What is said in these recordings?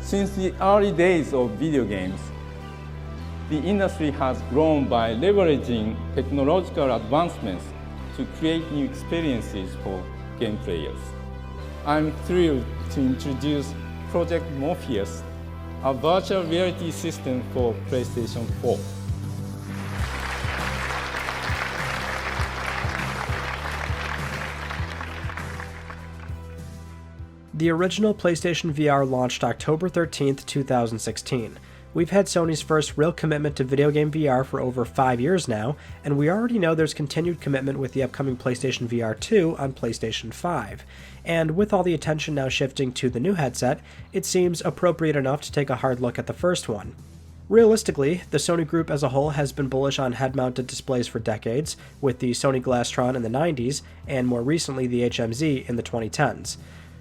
Since the early days of video games, the industry has grown by leveraging technological advancements to create new experiences for game players. I'm thrilled to introduce Project Morpheus, a virtual reality system for PlayStation 4. The original PlayStation VR launched October 13th, 2016. We've had Sony's first real commitment to video game VR for over 5 years now, and we already know there's continued commitment with the upcoming PlayStation VR2 on PlayStation 5. And with all the attention now shifting to the new headset, it seems appropriate enough to take a hard look at the first one. Realistically, the Sony group as a whole has been bullish on head-mounted displays for decades, with the Sony Glastron in the 90s, and more recently the HMZ in the 2010s.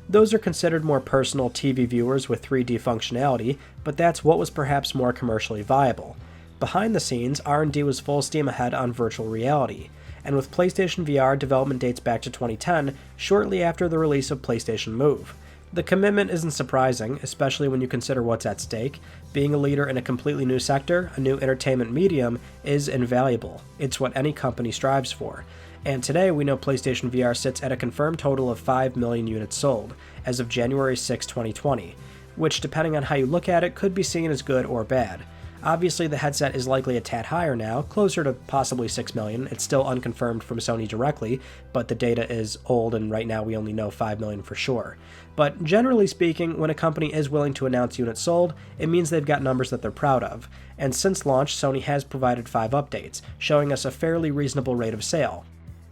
Those are considered more personal TV viewers with 3D functionality, but that's what was perhaps more commercially viable. Behind the scenes, R&D was full steam ahead on virtual reality, and with PlayStation VR, development dates back to 2010, shortly after the release of PlayStation Move. The commitment isn't surprising, especially when you consider what's at stake. Being a leader in a completely new sector, a new entertainment medium, is invaluable. It's what any company strives for. And today we know PlayStation VR sits at a confirmed total of 5 million units sold, as of January 6, 2020, which depending on how you look at it could be seen as good or bad. Obviously the headset is likely a tad higher now, closer to possibly 6 million. It's still unconfirmed from Sony directly, but the data is old and right now we only know 5 million for sure. But generally speaking, when a company is willing to announce units sold, it means they've got numbers that they're proud of. And since launch, Sony has provided 5 updates, showing us a fairly reasonable rate of sale.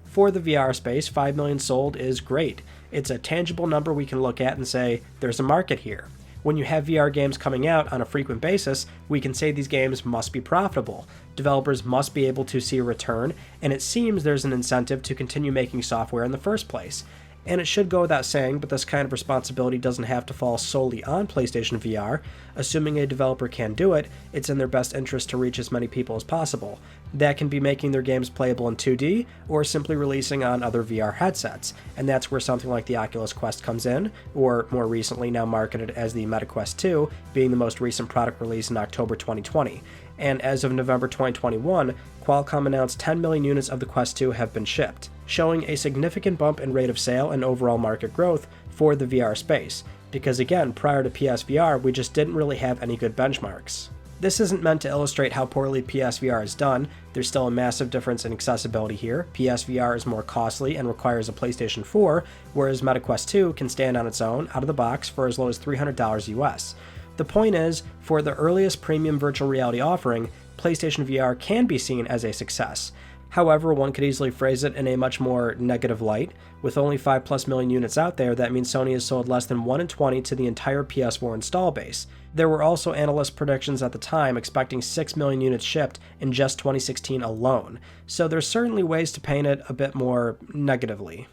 For the VR space, 5 million sold is great. It's a tangible number we can look at and say, there's a market here. When you have VR games coming out on a frequent basis, we can say these games must be profitable. Developers must be able to see a return, and it seems there's an incentive to continue making software in the first place. And it should go without saying, but this kind of responsibility doesn't have to fall solely on PlayStation VR. Assuming a developer can do it, it's in their best interest to reach as many people as possible. That can be making their games playable in 2D, or simply releasing on other VR headsets, and that's where something like the Oculus Quest comes in, or more recently now marketed as the Meta Quest 2, being the most recent product release in October 2020. And as of November 2021, Qualcomm announced 10 million units of the Quest 2 have been shipped, showing a significant bump in rate of sale and overall market growth for the VR space, because again, prior to PSVR, we just didn't really have any good benchmarks. This isn't meant to illustrate how poorly PSVR is done. There's still a massive difference in accessibility here. PSVR is more costly and requires a PlayStation 4, whereas MetaQuest 2 can stand on its own, out of the box, for as low as $300 US. The point is, for the earliest premium virtual reality offering, PlayStation VR can be seen as a success. However, one could easily phrase it in a much more negative light. With only 5+ million units out there, that means Sony has sold less than 1 in 20 to the entire PS4 install base. There were also analyst predictions at the time expecting 6 million units shipped in just 2016 alone, so there's certainly ways to paint it a bit more negatively.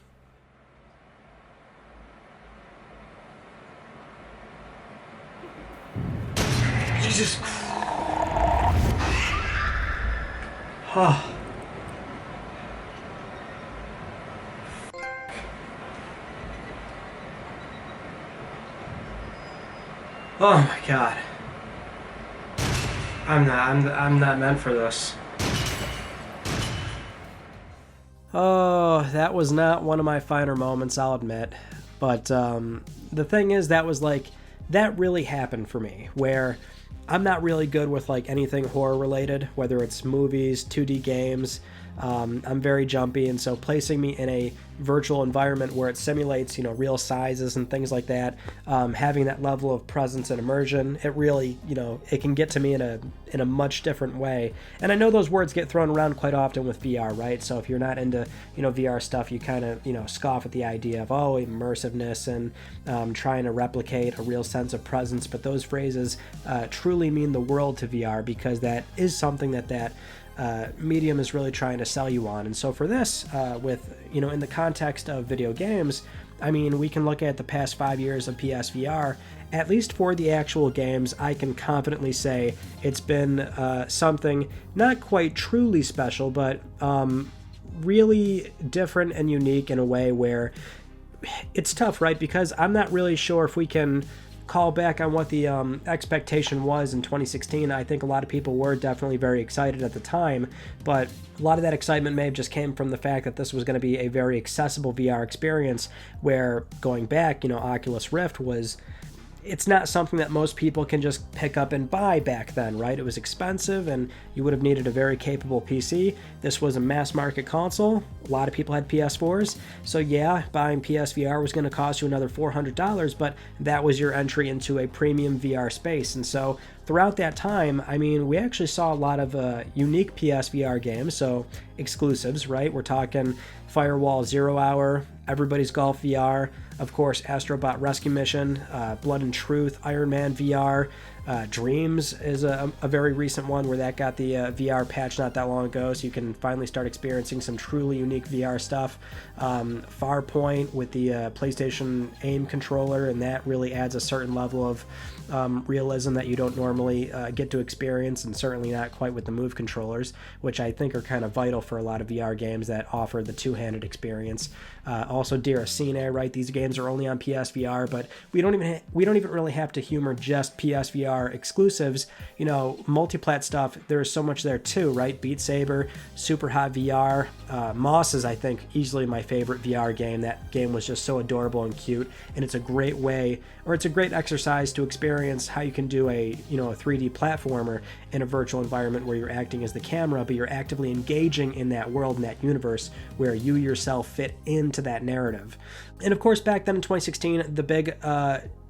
Jesus Christ. Oh my god. I'm not meant for this. Oh, that was not one of my finer moments, I'll admit. But the thing is, that really happened for me, where I'm not really good with anything horror related, whether it's movies, 2D games. I'm very jumpy, and so placing me in a virtual environment where it simulates, real sizes and things like that, having that level of presence and immersion, it really, it can get to me in a much different way. And I know those words get thrown around quite often with VR, right? So if you're not into, VR stuff, you kind of, scoff at the idea of, immersiveness and trying to replicate a real sense of presence. But those phrases truly mean the world to VR, because that is something that medium is really trying to sell you on. And so for this, in the context of video games, I mean, we can look at the past 5 years of PSVR. At least for the actual games, I can confidently say it's been something not quite truly special, but really different and unique in a way where it's tough, right? Because I'm not really sure if we can call back on what the expectation was in 2016, I think a lot of people were definitely very excited at the time, but a lot of that excitement may have just came from the fact that this was going to be a very accessible VR experience, where going back, Oculus Rift was... It's not something that most people can just pick up and buy back then, right? It was expensive, and you would have needed a very capable PC. This was a mass market console. A lot of people had PS4s. So yeah, buying PSVR was going to cost you another $400, but that was your entry into a premium VR space. And so throughout that time, we actually saw a lot of unique PSVR games, so exclusives, right? We're talking Firewall 0 Hour, Everybody's Golf VR, of course, Astrobot Rescue Mission, Blood and Truth, Iron Man VR, Dreams is a very recent one where that got the VR patch not that long ago, so you can finally start experiencing some truly unique VR stuff. Farpoint with the PlayStation aim controller, and that really adds a certain level of realism that you don't normally get to experience, and certainly not quite with the Move controllers, which I think are kind of vital for a lot of VR games that offer the two-handed experience. Also, Diracine, right? These games are only on PSVR, but we don't even really have to humor just PSVR exclusives. Multiplat stuff, there's so much there too, right? Beat Saber, Super Hot VR, Moss is, I think, easily my favorite VR game. That game was just so adorable and cute, and it's a great way, or it's a great exercise to experience how you can do a 3D platformer in a virtual environment where you're acting as the camera, but you're actively engaging in that world, in that universe, where you yourself fit into that narrative. And of course, back then in 2016, the big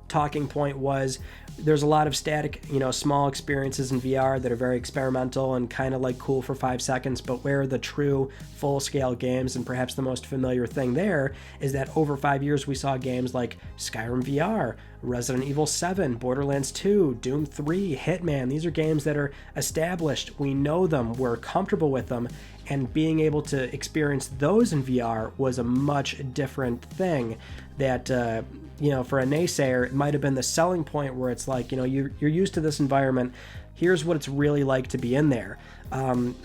talking point was there's a lot of static, small experiences in VR that are very experimental and kind of like cool for 5 seconds, but where the true full-scale games, and perhaps the most familiar thing there, is that over 5 years we saw games like Skyrim VR, Resident Evil 7, Borderlands 2, Doom 3, Hitman. These are games that are established. We know them. We're comfortable with them. And being able to experience those in VR was a much different thing that, for a naysayer, it might have been the selling point where it's like, you're used to this environment. Here's what it's really like to be in there.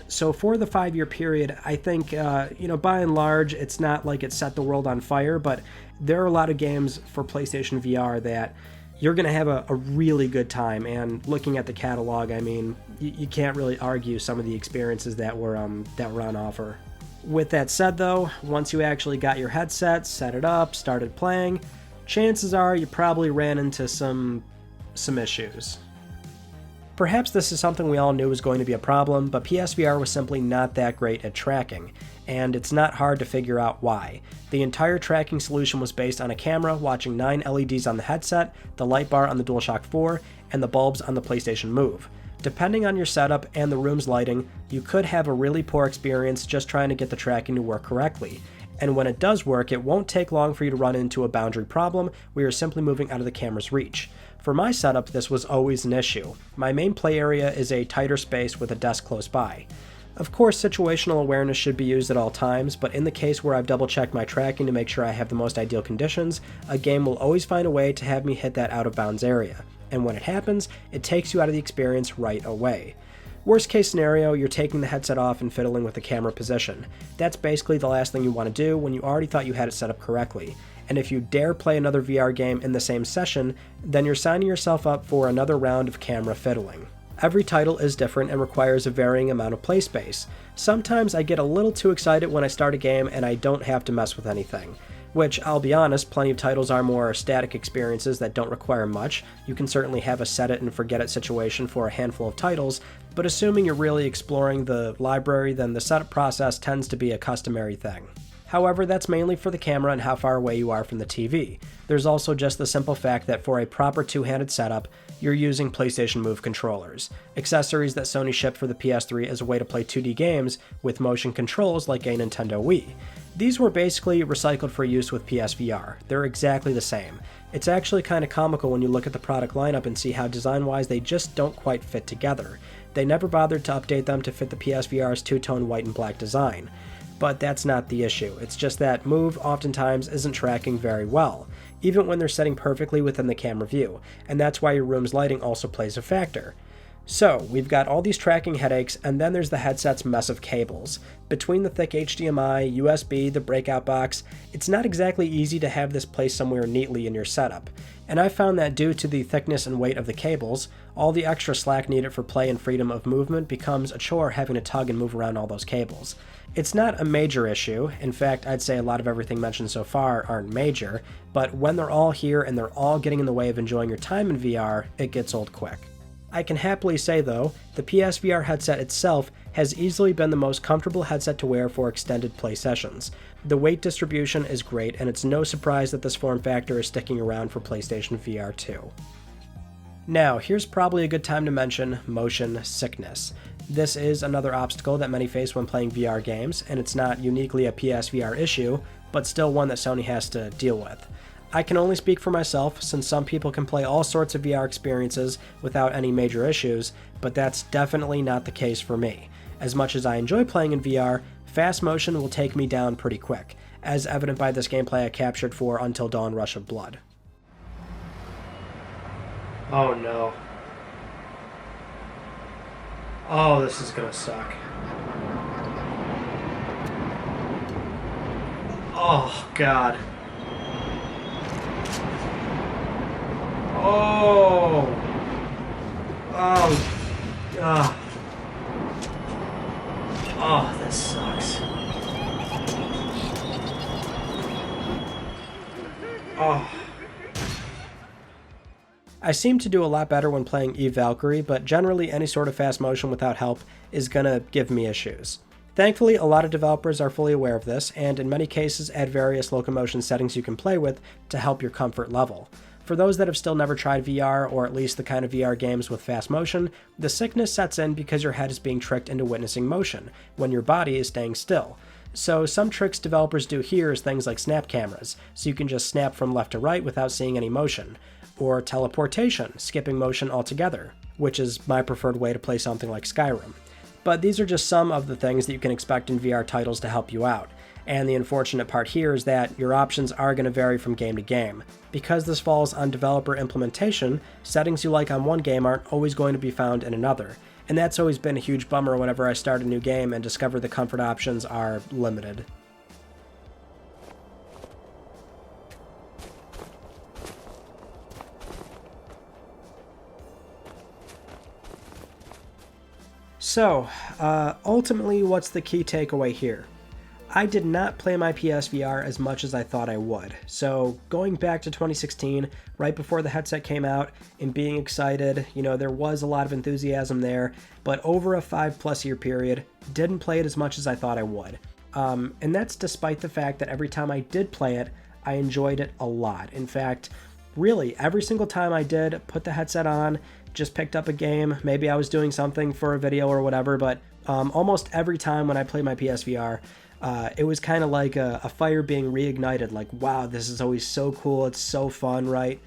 So for the 5-year period, I think, by and large, it's not like it set the world on fire, but there are a lot of games for PlayStation VR that you're going to have a really good time. And looking at the catalog, you can't really argue some of the experiences that were on offer. With that said, though, once you actually got your headset, set it up, started playing, chances are you probably ran into some issues. Perhaps this is something we all knew was going to be a problem, but PSVR was simply not that great at tracking, and it's not hard to figure out why. The entire tracking solution was based on a camera watching 9 LEDs on the headset, the light bar on the DualShock 4, and the bulbs on the PlayStation Move. Depending on your setup and the room's lighting, you could have a really poor experience just trying to get the tracking to work correctly. And when it does work, it won't take long for you to run into a boundary problem where you're simply moving out of the camera's reach. For my setup, this was always an issue. My main play area is a tighter space with a desk close by. Of course, situational awareness should be used at all times, but in the case where I've double-checked my tracking to make sure I have the most ideal conditions, a game will always find a way to have me hit that out-of-bounds area. And when it happens, it takes you out of the experience right away. Worst case scenario, you're taking the headset off and fiddling with the camera position. That's basically the last thing you want to do when you already thought you had it set up correctly. And if you dare play another VR game in the same session, then you're signing yourself up for another round of camera fiddling. Every title is different and requires a varying amount of play space. Sometimes I get a little too excited when I start a game and I don't have to mess with anything. Which, I'll be honest, plenty of titles are more static experiences that don't require much. You can certainly have a set it and forget it situation for a handful of titles, but assuming you're really exploring the library, then the setup process tends to be a customary thing. However, that's mainly for the camera and how far away you are from the TV. There's also just the simple fact that for a proper two-handed setup, you're using PlayStation Move controllers, accessories that Sony shipped for the PS3 as a way to play 2D games with motion controls like a Nintendo Wii. These were basically recycled for use with PSVR. They're exactly the same. It's actually kind of comical when you look at the product lineup and see how design-wise they just don't quite fit together. They never bothered to update them to fit the PSVR's two-tone white and black design. But that's not the issue. It's just that Move oftentimes isn't tracking very well, even when they're setting perfectly within the camera view, and that's why your room's lighting also plays a factor. So, we've got all these tracking headaches, and then there's the headset's mess of cables. Between the thick HDMI, USB, the breakout box, it's not exactly easy to have this placed somewhere neatly in your setup. And I found that due to the thickness and weight of the cables, all the extra slack needed for play and freedom of movement becomes a chore having to tug and move around all those cables. It's not a major issue. In fact, I'd say a lot of everything mentioned so far aren't major, but when they're all here and they're all getting in the way of enjoying your time in VR, it gets old quick. I can happily say though, the PSVR headset itself has easily been the most comfortable headset to wear for extended play sessions. The weight distribution is great, and it's no surprise that this form factor is sticking around for PlayStation VR2. Now, here's probably a good time to mention motion sickness. This is another obstacle that many face when playing VR games, and it's not uniquely a PSVR issue, but still one that Sony has to deal with. I can only speak for myself, since some people can play all sorts of VR experiences without any major issues, but that's definitely not the case for me. As much as I enjoy playing in VR, fast motion will take me down pretty quick, as evident by this gameplay I captured for Until Dawn Rush of Blood. Oh no. Oh, this is gonna suck. Oh, God. Oh. Oh. Ugh. Oh, this sucks. Oh. I seem to do a lot better when playing Eve Valkyrie, but generally any sort of fast motion without help is gonna give me issues. Thankfully, a lot of developers are fully aware of this, and in many cases add various locomotion settings you can play with to help your comfort level. For those that have still never tried VR, or at least the kind of VR games with fast motion, the sickness sets in because your head is being tricked into witnessing motion, when your body is staying still. So some tricks developers do here is things like snap cameras, so you can just snap from left to right without seeing any motion. Or teleportation, skipping motion altogether, which is my preferred way to play something like Skyrim. But these are just some of the things that you can expect in VR titles to help you out. And the unfortunate part here is that your options are going to vary from game to game. Because this falls on developer implementation, settings you like on one game aren't always going to be found in another. And that's always been a huge bummer whenever I start a new game and discover the comfort options are limited. So, ultimately, what's the key takeaway here? I did not play my PSVR as much as I thought I would. So going back to 2016, right before the headset came out, and being excited, there was a lot of enthusiasm there, but over a 5+ year period, didn't play it as much as I thought I would. And that's despite the fact that every time I did play it, I enjoyed it a lot. In fact, really, every single time I did put the headset on, just picked up a game, maybe I was doing something for a video or whatever, but almost every time when I played my PSVR, it was kind of like a fire being reignited, like, wow, this is always so cool, it's so fun, right?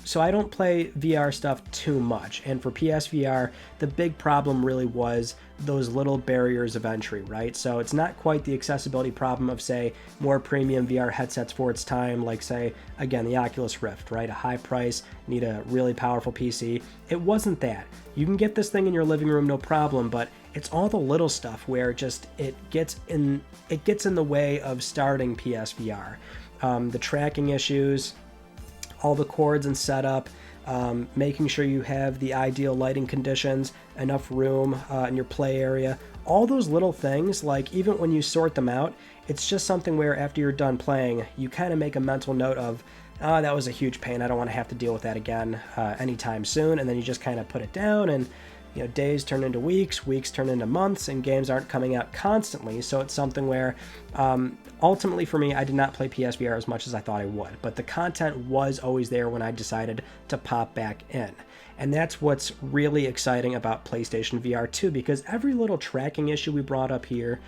So I don't play VR stuff too much, and for PSVR, the big problem really was those little barriers of entry, right? So it's not quite the accessibility problem of, say, more premium VR headsets for its time, like, say, again, the Oculus Rift, right? A high price, need a really powerful PC. It wasn't that. You can get this thing in your living room, no problem, but it's all the little stuff where just it gets in the way of starting PSVR. The tracking issues, all the cords and setup, making sure you have the ideal lighting conditions, enough room in your play area, all those little things, like even when you sort them out, it's just something where after you're done playing, you kind of make a mental note of, oh, that was a huge pain, I don't want to have to deal with that again anytime soon, and then you just kind of put it down, and days turn into weeks, weeks turn into months, and games aren't coming out constantly, so it's something where, ultimately for me, I did not play PSVR as much as I thought I would, but the content was always there when I decided to pop back in. And that's what's really exciting about PlayStation VR 2, because every little tracking issue we brought up here,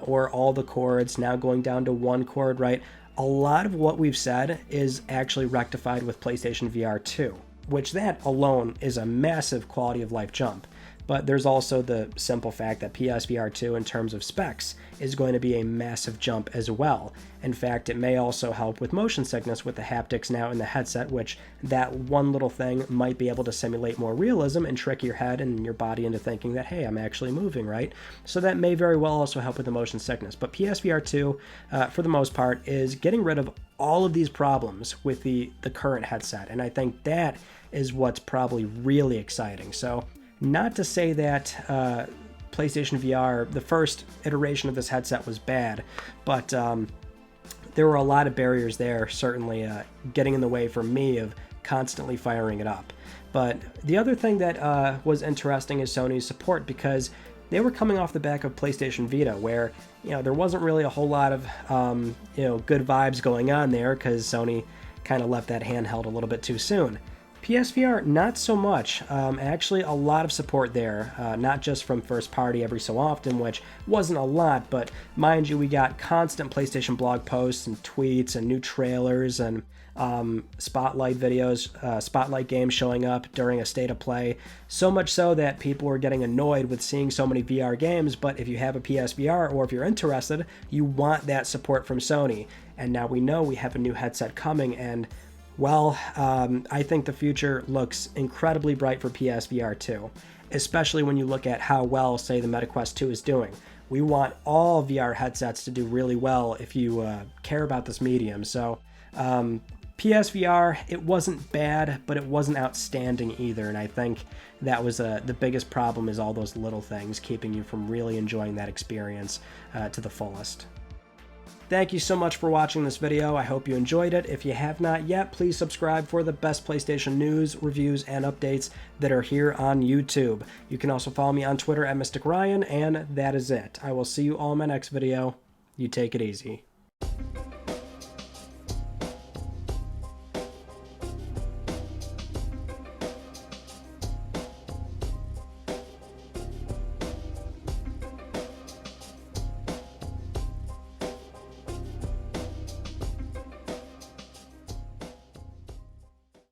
or all the cords now going down to one cord, right? A lot of what we've said is actually rectified with PlayStation VR 2. Which that alone is a massive quality of life jump. but there's also the simple fact that PSVR2 in terms of specs is going to be a massive jump as well. In fact, it may also help with motion sickness with the haptics now in the headset, which that one little thing might be able to simulate more realism and trick your head and your body into thinking that, hey, I'm actually moving, right? So that may very well also help with the motion sickness. But PSVR2, for the most part, is getting rid of all of these problems with the current headset, and I think that is what's probably really exciting. So not to say that PlayStation VR, the first iteration of this headset, was bad, but there were a lot of barriers there, certainly getting in the way for me of constantly firing it up. But the other thing that was interesting is Sony's support, because they were coming off the back of PlayStation Vita, where there wasn't really a whole lot of good vibes going on there, because Sony kind of left that handheld a little bit too soon. PSVR, not so much. Actually, a lot of support there, not just from first party every so often, which wasn't a lot, but mind you, we got constant PlayStation blog posts and tweets and new trailers and spotlight videos, spotlight games showing up during a state of play. So much so that people were getting annoyed with seeing so many VR games, but if you have a PSVR or if you're interested, you want that support from Sony. And now we know we have a new headset coming, and well, I think the future looks incredibly bright for PSVR 2, especially when you look at how well, say, the MetaQuest 2 is doing. We want all VR headsets to do really well if you care about this medium. So PSVR, it wasn't bad, but it wasn't outstanding either, and I think that was the biggest problem, is all those little things keeping you from really enjoying that experience to the fullest. Thank you so much for watching this video. I hope you enjoyed it. If you have not yet, please subscribe for the best PlayStation news, reviews, and updates that are here on YouTube. You can also follow me on Twitter at Mystic Ryan, and that is it. I will see you all in my next video. You take it easy.